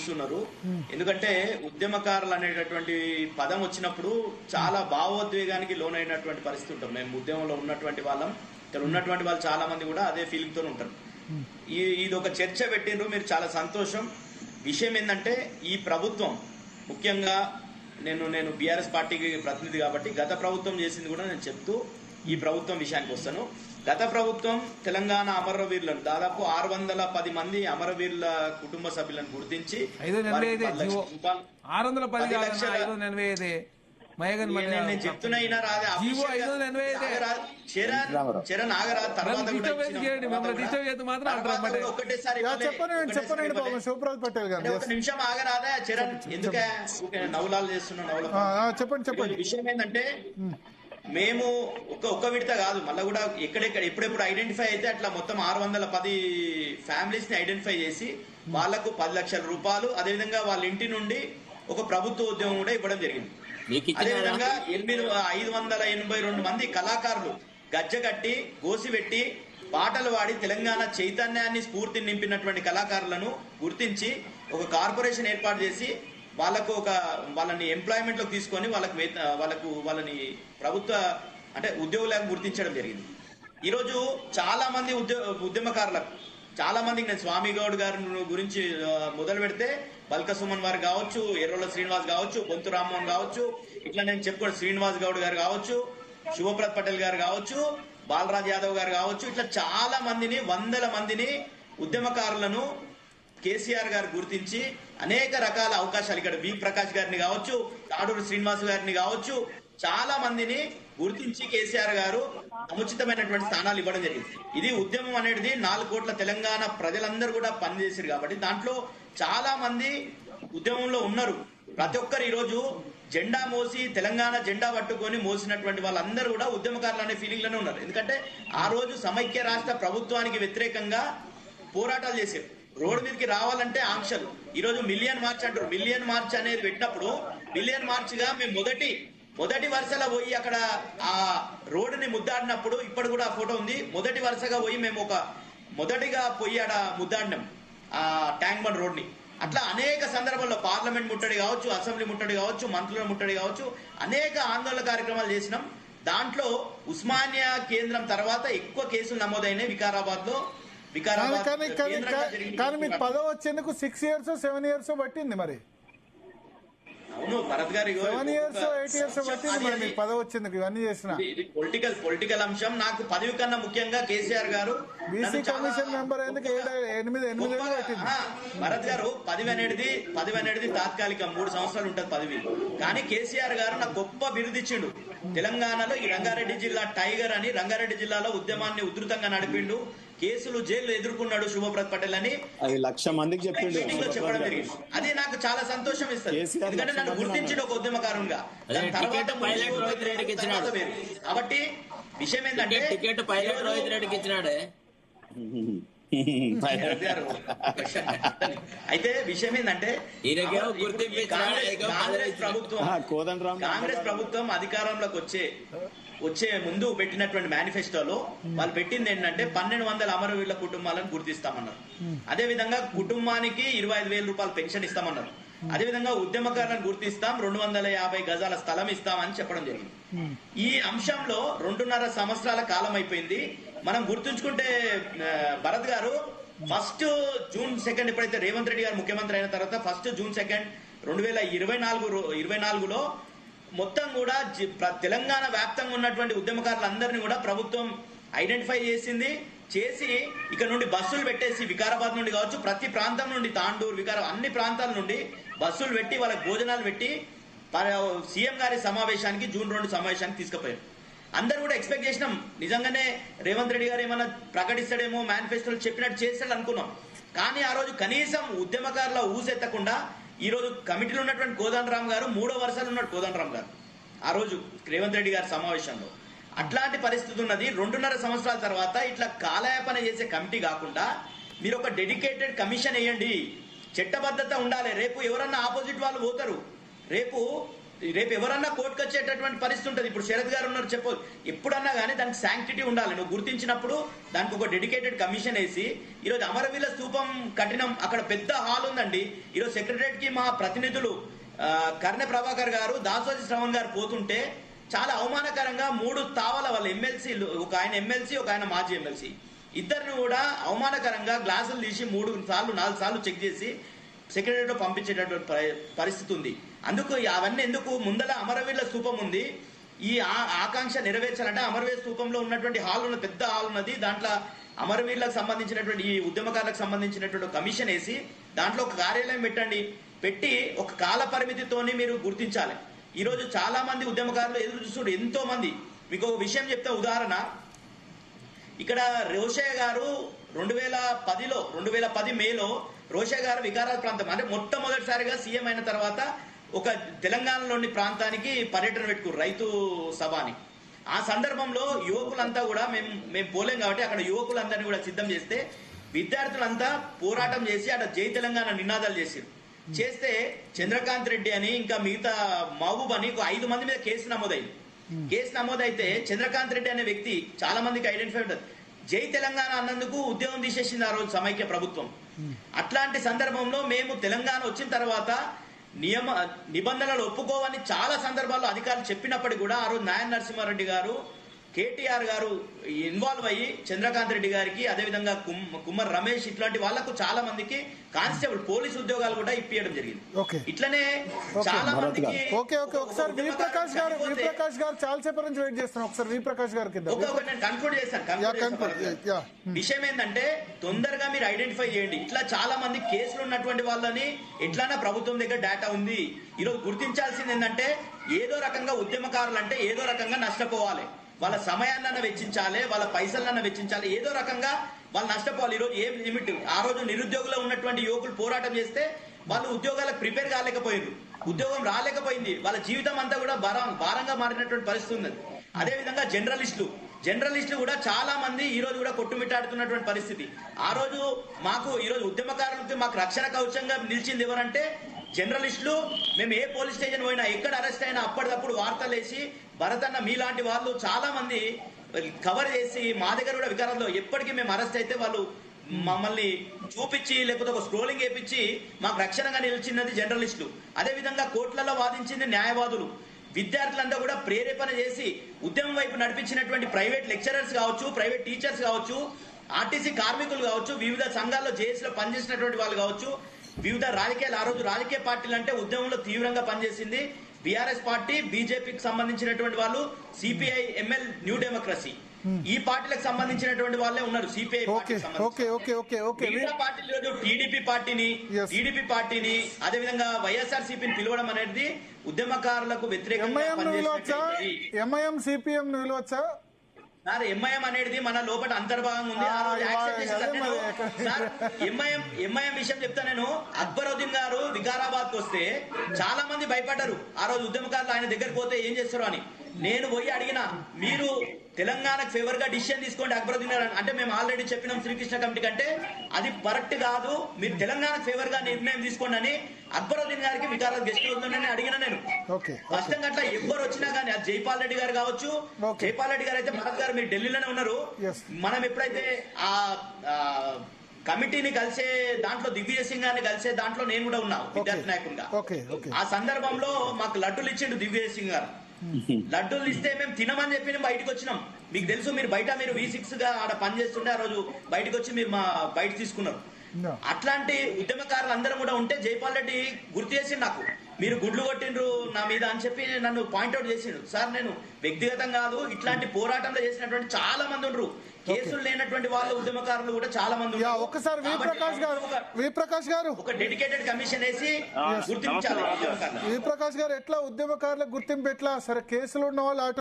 చేస్తున్నారు. ఎందుకంటే ఉద్యమకారులు అనేటటువంటి పదం వచ్చినప్పుడు చాలా భావోద్వేగానికి లోనైనటువంటి పరిస్థితి ఉంటాం. మేము ఉద్యమంలో ఉన్నటువంటి వాళ్ళం, ఇక్కడ ఉన్నటువంటి వాళ్ళు చాలా మంది కూడా అదే ఫీలింగ్ తో ఉంటారు. ఇది ఒక చర్చ పెట్టిండ్రు, మీరు చాలా సంతోషం. విషయం ఏంటంటే ఈ ప్రభుత్వం ముఖ్యంగా నేను బీఆర్ఎస్ పార్టీకి ప్రతినిధి కాబట్టి గత ప్రభుత్వం చేసింది కూడా నేను చెప్తూ ఈ ప్రభుత్వం విషయానికి వస్తాను. గత ప్రభుత్వం తెలంగాణ అమరవీరులను దాదాపు 610 మంది అమరవీరుల కుటుంబ సభ్యులను గుర్తించి నేను చెప్తున్నా చరణ్ ఆగరాజ్ తర్వాత ఒక నిమిషం ఆగరాదా చరణ్, ఎందుకే నవలాలు చేస్తున్నా చెప్పండి. విషయం ఏంటంటే మేము ఒక్క విడత కాదు, మళ్ళీ కూడా ఎప్పుడెప్పుడు ఐడెంటిఫై అయితే అట్లా మొత్తం 610 ఫ్యామిలీస్ ని ఐడెంటిఫై చేసి వాళ్లకు 10 లక్షల రూపాయలు, అదేవిధంగా వాళ్ళ ఇంటి నుండి ఒక ప్రభుత్వ ఉద్యోగం కూడా ఇవ్వడం జరిగింది. అదేవిధంగా 582 మంది కళాకారులు గజ్జగట్టి గోసిపెట్టి పాటలు పాడి తెలంగాణ చైతన్యాన్ని స్ఫూర్తిని నింపినటువంటి కళాకారులను గుర్తించి ఒక కార్పొరేషన్ ఏర్పాటు చేసి వాళ్ళని ఎంప్లాయ్మెంట్ లోకి తీసుకొని వాళ్ళని ప్రభుత్వ అంటే ఉద్యోగులకు గుర్తించడం జరిగింది. ఈరోజు చాలా మంది ఉద్యమకారులకు చాలా మందికి నేను స్వామి గౌడ్ గారి గురించి మొదలు పెడితే బల్క సుమన్ వారు కావచ్చు, ఎర్రోల శ్రీనివాస్ కావచ్చు, బొంతు రామ్మోహన్ కావచ్చు, ఇట్లా నేను చెప్పుకోండి శ్రీనివాస్ గౌడ్ గారు కావచ్చు, శుభప్రత్ పటేల్ గారు కావచ్చు, బాలరాజ్ యాదవ్ గారు కావచ్చు, ఇట్లా చాలా మందిని 100 మందిని ఉద్యమకారులను కేసీఆర్ గారు గుర్తించి అనేక రకాల అవకాశాలు, ఇక్కడ వి ప్రకాష్ గారిని కావచ్చు, తాడూరు శ్రీనివాస్ గారిని కావచ్చు, చాలా మందిని గుర్తించి కేసీఆర్ గారు సముచితమైనటువంటి స్థానాలు ఇవ్వడం జరిగింది. ఇది ఉద్యమం అనేది 4 కోట్ల తెలంగాణ ప్రజలందరూ కూడా పనిచేశారు కాబట్టి దాంట్లో చాలా మంది ఉద్యమంలో ఉన్నారు. ప్రతి ఒక్కరు ఈరోజు జెండా మోసి తెలంగాణ జెండా పట్టుకొని మోసినటువంటి వాళ్ళందరూ కూడా ఉద్యమకారులు అనే ఫీలింగ్ లోనే ఉన్నారు. ఎందుకంటే ఆ రోజు సమైక్య రాష్ట్ర ప్రభుత్వానికి వ్యతిరేకంగా పోరాటాలు చేశారు. రోడ్డు మీదకి రావాలంటే ఆంక్షలు. ఈరోజు మిలియన్ మార్చ్ అంటారు. మిలియన్ మార్చ్ అనేది పెట్టినప్పుడు మిలియన్ మార్చ్ గా మేము మొదటి వరుసలో పోయి అక్కడ ఆ రోడ్డుని ముద్దాడినప్పుడు ఇప్పుడు కూడా ఆ ఫోటో ఉంది. మొదటి వరుసగా పోయి మేము మొదటిగా పోయి ఆడ ముద్దాడినాం ఆ ట్యాంక్ బండ్ రోడ్ ని. అట్లా అనేక సందర్భాల్లో పార్లమెంట్ ముట్టడి కావచ్చు, అసెంబ్లీ ముట్టడి కావచ్చు, మంత్రుల ముట్టడి కావచ్చు, అనేక ఆందోళన కార్యక్రమాలు చేసినాం. దాంట్లో ఉస్మానియా కేంద్రం తర్వాత ఎక్కువ కేసులు నమోదైనాయి వికారాబాద్ లో. కానీ మీకు పదవి వచ్చేందుకు 6 years 7 years పట్టింది. మరి అవును భరత్ గారు 7 years 8 years పట్టింది మరి మీకు పదవి వచ్చేందుకు. ఇవన్నీ చేసిన ఇది పొలిటికల్ అంశం. నాకు పదవి కన్నా ముఖ్యంగా కేసీఆర్ గారు బీసీ కమిషన్ మెంబర్ ఎందుకు 8 ఏళ్ళు పట్టింది. భరత్ గారు పదవి అనేది తాత్కాలికం, 3 సంవత్సరాలు ఉంటుంది పదవి. కానీ కేసీఆర్ గారు నాకు గొప్ప బిరుదిచ్చిండు. తెలంగాణలో ఈ రంగారెడ్డి జిల్లా టైగర్ అని, రంగారెడ్డి జిల్లాలో ఉద్యమాన్ని ఉధృతంగా నడిపిండు, కేసులు జైలు ఎదుర్కొన్నాడు శుభప్రత్ పటేల్ అని 1,00,000 మందికి చెప్పిండు. చెప్పడం జరిగింది. అది నాకు చాలా సంతోషం ఇస్తుంది. ఎందుకంటే నన్ను గుర్తించిన ఒక ఉద్యమకారుగా తర్వాత కాబట్టి విషయం ఏంటంటే టికెట్ పైలట్ రోహిత్ రెడ్డికి ఇచ్చినాడే. అయితే విషయం ఏంటంటే కాంగ్రెస్ ప్రభుత్వం అధికారంలోకి వచ్చే ముందు పెట్టినటువంటి మేనిఫెస్టోలో వాళ్ళు పెట్టింది ఏంటంటే 1,200 అమరవీరుల కుటుంబాలను గుర్తిస్తామన్నారు. అదే విధంగా కుటుంబానికి 25,000 రూపాయలు పెన్షన్ ఇస్తామన్నారు. అదే విధంగా ఉద్యమకారులను గుర్తిస్తాం, 250 గజాల స్థలం ఇస్తామని చెప్పడం జరిగింది. ఈ అంశంలో 2.5 సంవత్సరాల కాలం అయిపోయింది. మనం గుర్తుంచుకుంటే భరత్ గారు 1 జూన్ 2 ఎప్పుడైతే రేవంత్ రెడ్డి గారు ముఖ్యమంత్రి అయిన తర్వాత 1 జూన్ 2024లో మొత్తం కూడా తెలంగాణ వ్యాప్తంగా ఉన్నటువంటి ఉద్యమకారులందరినీ కూడా ప్రభుత్వం ఐడెంటిఫై చేసి ఇక్కడ నుండి బస్సులు పెట్టేసి వికారాబాద్ నుండి కావచ్చు, ప్రతి ప్రాంతం నుండి తాండూరు, వికారాబాద్ అన్ని ప్రాంతాల నుండి బస్సులు పెట్టి వాళ్ళకి భోజనాలు పెట్టి సీఎం గారి సమావేశానికి జూన్ 2 సమావేశానికి తీసుకుపోయారు. అందరూ కూడా ఎక్స్పెక్ట్ చేసినాం నిజంగానే రేవంత్ రెడ్డి గారు ఏమైనా ప్రకటిస్తాడేమో, మేనిఫెస్టోలు చెప్పినట్టు చేస్తాడు అనుకున్నాం. కానీ ఆ రోజు కనీసం ఉద్యమకారుల ఊసెత్తకుండా ఈ రోజు కమిటీలో ఉన్నటువంటి కోదండరామ్ గారు 3వ వరుసలో ఉన్నాడు. కోదండరామ్ గారు ఆ రోజు రేవంత్ రెడ్డి గారి సమావేశంలో అట్లాంటి పరిస్థితి ఉన్నది. 2.5 సంవత్సరాల తర్వాత ఇట్లా కాలయాపన చేసే కమిటీ కాకుండా మీరు ఒక డెడికేటెడ్ కమిషన్ వేయండి. చట్టబద్ధత ఉండాలి. రేపు ఎవరన్నా ఆపోజిట్ వాళ్ళు పోతారు. రేపు రేపు ఎవరన్నా కోర్టుకు వచ్చేటటువంటి పరిస్థితి ఉంటుంది. ఇప్పుడు శరత్ గారు ఉన్నారు చెప్పు, ఎప్పుడన్నా కానీ దానికి శాంక్టిటీ ఉండాలి. నువ్వు గుర్తించినప్పుడు దానికి ఒక డెడికేటెడ్ కమిషన్ వేసి, ఈరోజు అమరవీరుల స్తూపం కఠినం అక్కడ పెద్ద హాల్ ఉందండి. ఈరోజు సెక్రటరియట్ కి మా ప్రతినిధులు కర్ణె ప్రభాకర్ గారు, దాసోజి శ్రవణ్ గారు పోతుంటే చాలా అవమానకరంగా 3 తావల వాళ్ళ ఎమ్మెల్సీలు, ఒక ఆయన ఎమ్మెల్సీ, ఒక ఆయన మాజీ ఎమ్మెల్సీ, ఇద్దరిని కూడా అవమానకరంగా గ్లాసులు తీసి 3 సార్లు 4 సార్లు చెక్ చేసి సెక్రటరీలో పంపించేటటువంటి పరిస్థితి ఉంది. అందుకు అవన్నీ ఎందుకు? ముందల అమరవీరుల స్తూపం ఉంది. ఈ ఆకాంక్ష నెరవేర్చాలంటే అమరవీర స్తూపంలో ఉన్నటువంటి హాల్ ఉన్న పెద్ద హాల్ ఉన్నది. దాంట్లో అమరవీరులకు సంబంధించినటువంటి ఈ ఉద్యమకారులకు సంబంధించినటువంటి కమిషన్ వేసి దాంట్లో ఒక కార్యాలయం పెట్టండి. పెట్టి ఒక కాల పరిమితితోని మీరు గుర్తించాలి. ఈ రోజు చాలా మంది ఉద్యమకారులు ఎదురు చూస్తుంటే ఎంతో మంది. మీకు ఒక విషయం చెప్తే ఉదాహరణ, ఇక్కడ రోషయ్య గారు 2010 మేలో రోషయ్య గారు వికారాబాద్ ప్రాంతం అంటే మొట్టమొదటిసారిగా సీఎం అయిన తర్వాత ఒక తెలంగాణలోని ప్రాంతానికి పర్యటన పెట్టుకున్నారు, రైతు సభ అని. ఆ సందర్భంలో యువకులంతా కూడా మేము పోలేం కాబట్టి అక్కడ యువకులందరినీ కూడా సిద్ధం చేస్తే విద్యార్థులంతా పోరాటం చేసి అక్కడ జై తెలంగాణ నినాదాలు చేస్తే చంద్రకాంత్ రెడ్డి అని ఇంకా మిగతా మహబూబ్ అని 5 మంది మీద కేసు నమోదైంది. కేసు నమోదైతే చంద్రకాంత్ రెడ్డి అనే వ్యక్తి చాలా మందికి ఐడెంటిఫై ఉంటుంది. జై తెలంగాణ అన్నందుకు ఉద్యోగం తీసేసింది ఆ రోజు సమైక్య ప్రభుత్వం. అట్లాంటి సందర్భంలో మేము తెలంగాణ వచ్చిన తర్వాత నిబంధనలు ఒప్పుకోవని చాలా సందర్భాల్లో అధికారులు చెప్పినప్పటికీ కూడా ఆ రోజు నాయన నరసింహారెడ్డి గారు, కేటీఆర్ గారు ఇన్వాల్వ్ అయ్యి చంద్రకాంత్ రెడ్డి గారికి, అదేవిధంగా కుమ్మర్ రమేష్ ఇట్లాంటి వాళ్లకు చాలా మందికి కానిస్టేబుల్ పోలీసు ఉద్యోగాలు కూడా ఇప్పించడం జరిగింది. ఇట్లనే చాలా మందికి. ఒకసారి వి ప్రకాష్ గారు చాలా సేపటి నుంచి వెయిట్ చేస్తున్నాం. ఒకసారి వి ప్రకాష్ గారికి నేను కన్క్లూడ్ చేస్తాను. విషయం ఏంటంటే తొందరగా మీరు ఐడెంటిఫై చేయండి. ఇట్లా చాలా మంది కేసులు ఉన్నటువంటి వాళ్ళని ఎట్లానా ప్రభుత్వం దగ్గర డేటా ఉంది. ఈరోజు గుర్తించాల్సింది ఏంటంటే ఏదో రకంగా ఉద్యమకారులు అంటే ఏదో రకంగా నష్టపోవాలి. వాళ్ళ సమయాన్న వెచ్చించాలి, వాళ్ళ పైసలన్న వెచ్చించాలి, ఏదో రకంగా వాళ్ళు నష్టపోవాలి. ఈరోజు ఏం లిమిట్? ఆ రోజు నిరుద్యోగులో ఉన్నటువంటి యువకులు పోరాటం చేస్తే వాళ్ళు ఉద్యోగాలకు ప్రిపేర్ కాలేకపోయింది, ఉద్యోగం రాలేకపోయింది, వాళ్ళ జీవితం అంతా కూడా భారంగా మారినటువంటి పరిస్థితి ఉంది. అదేవిధంగా జర్నలిస్టులు కూడా చాలా మంది ఈ రోజు కూడా కొట్టుమిట్టాడుతున్నటువంటి పరిస్థితి. ఆ రోజు ఈరోజు ఉద్యమకారులకి మాకు రక్షణ కవచంగా నిలిచింది ఎవరంటే జర్నలిస్టులు. మేము ఏ పోలీస్ స్టేషన్ పోయినా, ఎక్కడ అరెస్ట్ అయినా అప్పటికప్పుడు వార్తలు వేసి భరతన్న మీలాంటి వాళ్ళు చాలా మంది కవర్ చేసి మా దగ్గర కూడా వికారాల్లో ఎప్పటికీ మేము అరెస్ట్ అయితే వాళ్ళు మమ్మల్ని చూపించి లేకపోతే ఒక స్క్రోలింగ్ వేయించి మాకు రక్షణగా నిలిచినది జర్నలిస్టులు. అదేవిధంగా కోర్టులలో వాదించింది న్యాయవాదులు. విద్యార్థులంతా కూడా ప్రేరేపణ చేసి ఉద్యమం వైపు నడిపించినటువంటి ప్రైవేట్ లెక్చరర్స్ కావచ్చు, ప్రైవేట్ టీచర్స్ కావచ్చు, ఆర్టీసీ కార్మికులు కావచ్చు, వివిధ సంఘాల్లో జేఏసీలో పనిచేసినటువంటి వాళ్ళు కావచ్చు, వివిధ రాజకీయాలు. ఆ రోజు రాజకీయ పార్టీలు అంటే ఉద్యమంలో తీవ్రంగా పనిచేసింది బీఆర్ఎస్ పార్టీ, బీజేపీకి సంబంధించినటువంటి వాళ్ళు, సిపిఐ, ఎంఎల్, న్యూ డెమోక్రసీ, ఈ పార్టీలకు సంబంధించినటువంటి వాళ్ళే ఉన్నారు. సిపిఐ పార్టీలు టీడీపీ పార్టీని అదేవిధంగా వైఎస్ఆర్సీపీని పిలవడం అనేది ఉద్యమకారులకు వ్యతిరేకంగా ఎంఐఎం సిపిఎం నిలవచ్చా? సార్ ఎంఐఎం అనేది మన లోపల అంతర్భాగం ఉంది. ఆ రోజు యాక్సెప్ట్ చేసి సార్ ఎంఐఎం విషయం చెప్తా నేను. అక్బరుద్దీన్ గారు వికారాబాద్ కు వస్తే చాలా మంది భయపడ్డారు. ఆ రోజు ఉద్యమకారులు ఆయన దగ్గరికి పోతే ఏం చేస్తారు అని. నేను పోయి అడిగిన, మీరు తెలంగాణకు ఫేవర్ గా డిసిషన్ తీసుకోండి అక్బరుద్దీన్ గారు అంటే మేము ఆల్రెడీ చెప్పినాం శ్రీకృష్ణ కమిటీ కంటే అది కరెక్ట్ కాదు, మీరు తెలంగాణకు ఫేవర్ గా నిర్ణయం తీసుకోండి అని అక్బరుద్దీన్ గారికి వికారాబాద్ గెస్ట్ హౌస్ లోనే అడిగిన నేను. స్పష్టంగా అట్లా ఎవరు వచ్చినా కానీ అది జైపాల్ రెడ్డి గారు కావచ్చు, జైపాల్ రెడ్డి గారు అయితే భరత్ గారు మీరు ఢిల్లీలోనే ఉన్నారు. మనం ఎప్పుడైతే ఆ కమిటీని కలిసే దాంట్లో దిగ్విజయ్ సింగ్ గారిని కలిసే దాంట్లో నేను కూడా ఉన్నా విద్యార్థి నాయకుడిగా. ఆ సందర్భంలో మాకు లడ్డూలు ఇచ్చిండు దిగ్విజయ్ సింగ్ గారు. లడ్డూలు ఇస్తే మేము తినమని చెప్పి బయటకు వచ్చినాం. మీకు తెలుసు, మీరు బయట మీరు V6 గా ఆడ పనిచేస్తుండే ఆ రోజు బయటకు వచ్చి మీరు మా బయట తీసుకున్నారు. అట్లాంటి ఉద్యమకారులు అందరం కూడా ఉంటే జైపాల్ రెడ్డి గుర్తు చేసి నాకు మీరు గుడ్లు కొట్టిండ్రు నా మీద అని చెప్పి నన్ను పాయింట్అవుట్ చేసిండు. సార్ నేను వ్యక్తిగతం కాదు, ఇట్లాంటి పోరాటంలో చేసినటువంటి చాలా మంది ఉండరు, కేసులు లేనటువంటి వాళ్ళు ఉద్యమకారులు కూడా చాలా మంది ఉన్నారు. ఒకసారి వి ప్రకాష్ గారు ఒక డెడికేటెడ్ కమిషన్ వేసి గుర్తించాలి. వి ప్రకాష్ గారు ఎట్లా ఉద్యమకారులకు గుర్తింపు ఎట్లా? సరే కేసులు ఉన్న వాళ్ళు